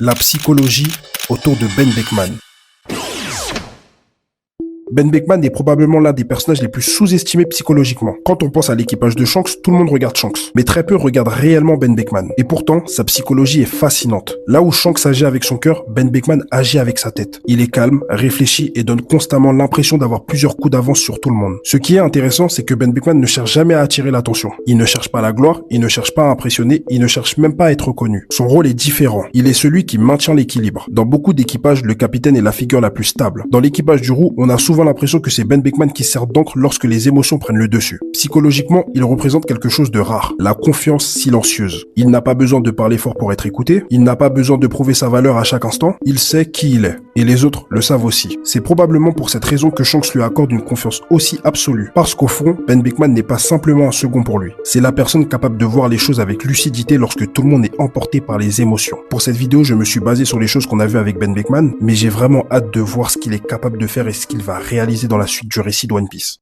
La psychologie autour de Ben Beckman. Ben Beckman est probablement l'un des personnages les plus sous-estimés psychologiquement. Quand on pense à l'équipage de Shanks, tout le monde regarde Shanks. Mais très peu regardent réellement Ben Beckman. Et pourtant, sa psychologie est fascinante. Là où Shanks agit avec son cœur, Ben Beckman agit avec sa tête. Il est calme, réfléchi et donne constamment l'impression d'avoir plusieurs coups d'avance sur tout le monde. Ce qui est intéressant, c'est que Ben Beckman ne cherche jamais à attirer l'attention. Il ne cherche pas la gloire, il ne cherche pas à impressionner, il ne cherche même pas à être reconnu. Son rôle est différent. Il est celui qui maintient l'équilibre. Dans beaucoup d'équipages, le capitaine est la figure la plus stable. Dans l'équipage du Roux, on a souvent l'impression que c'est Ben Beckman qui sert d'encre lorsque les émotions prennent le dessus. Psychologiquement, il représente quelque chose de rare, la confiance silencieuse. Il n'a pas besoin de parler fort pour être écouté, il n'a pas besoin de prouver sa valeur à chaque instant, il sait qui il est. Et les autres le savent aussi. C'est probablement pour cette raison que Shanks lui accorde une confiance aussi absolue. Parce qu'au fond, Ben Beckman n'est pas simplement un second pour lui. C'est la personne capable de voir les choses avec lucidité lorsque tout le monde est emporté par les émotions. Pour cette vidéo, je me suis basé sur les choses qu'on a vues avec Ben Beckman, mais j'ai vraiment hâte de voir ce qu'il est capable de faire et ce qu'il va réaliser dans la suite du récit de One Piece.